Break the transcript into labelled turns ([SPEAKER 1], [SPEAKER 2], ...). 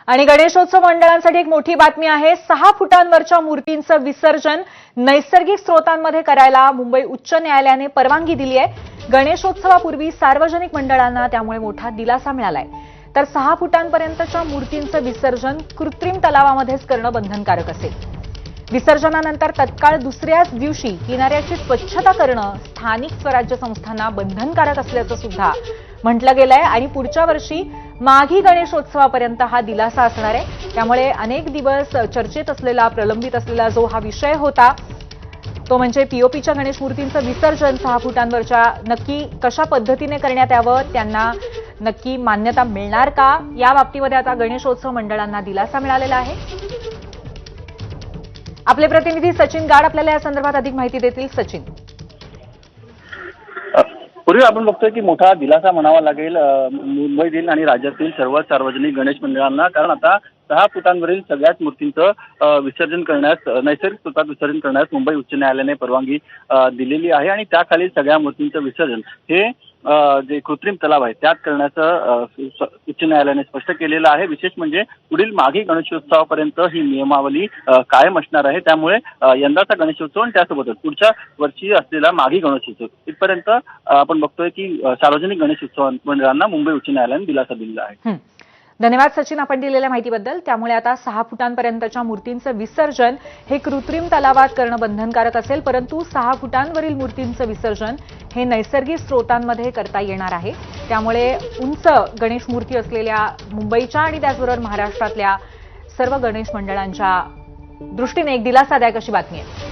[SPEAKER 1] आणि गणेशोत्सव मंडळांसाठी एक मोठी बातमी आहे। 6 फुटांवरच्या मूर्तींचं विसर्जन नैसर्गिक स्रोतांमध्ये करायला मुंबई उच्च न्यायालयाने परवानगी दिली आहे। गणेशोत्सवापूर्वी सार्वजनिक मंडळांना त्यामुळे मोठा दिलासा मिळालाय। तर 6 फुटांपर्यंतच्या मूर्तींचं विसर्जन कृत्रिम तलावामध्येच करणं बंधनकारक असेल। विसर्जनानंतर तत्काळ दुसऱ्याच दिवशी किनाऱ्याची स्वच्छता करणं स्थानिक स्वराज्य संस्थांना बंधनकारक असल्याचं सुद्धा म्हटलं गेलंय। आणि पुढच्या वर्षी माघी गणेशोत्सवापर्यंत हा दिलासा असणार आहे। त्यामुळे अनेक दिवस चर्चेत असलेला प्रलंबित असलेला जो हा विषय होता तो म्हणजे पीओपीच्या गणेश मूर्तींचं विसर्जन 6 फुटांवरच्या नक्की कशा पद्धतीने करण्यात यावं, त्यांना नक्की मान्यता मिळणार का, या बाबतीमध्ये आता गणेशोत्सव मंडळांना दिलासा मिळालेला आहे। आपले प्रतिनिधी सचिन गाड आपल्याला या संदर्भात अधिक माहिती देतील। सचिन,
[SPEAKER 2] पूर्वी आपण बघतोय की मोठा दिलासा म्हणावा लागेल मुंबईतील आणि राज्यातील सर्व सार्वजनिक गणेश मंडळांना, कारण आता 6 फुटांवरील सगळ्याच मूर्तींचं विसर्जन करण्यास, नैसर्गिक स्वरूपात विसर्जन करण्यास मुंबई उच्च न्यायालयाने परवानगी दिलेली आहे। आणि त्याखाली सगळ्या मूर्तींचं विसर्जन हे जे कृत्रिम तलाव आहे त्यात करण्याचं उच्च न्यायालयाने स्पष्ट केलेलं आहे। विशेष म्हणजे पुढील माघी गणेशोत्सवापर्यंत ही नियमावली कायम असणार आहे। त्यामुळे यंदाचा गणेशोत्सव आणि त्यासोबतच पुढच्या वर्षी असलेला माघी गणेशोत्सव इथपर्यंत आपण बघतोय की सार्वजनिक गणेशोत्सव मंडळांना मुंबई उच्च न्यायालयाने दिलासा दिलेला आहे।
[SPEAKER 1] धन्यवाद सचिन आपण दिलेल्या माहितीबद्दल। त्यामुळे आता 6 फुटांपर्यंतच्या मूर्तींचं विसर्जन हे कृत्रिम तलावात करणं बंधनकारक असेल, परंतु 6 फुटांवरील मूर्तींचं विसर्जन हे नैसर्गिक स्रोतांमध्ये करता येणार आहे। त्यामुळे उंच गणेश मूर्ती असलेल्या मुंबईच्या आणि त्याचबरोबर महाराष्ट्रातल्या सर्व गणेश मंडळांच्या दृष्टीने एक दिलासादायक अशी बातमी आहे।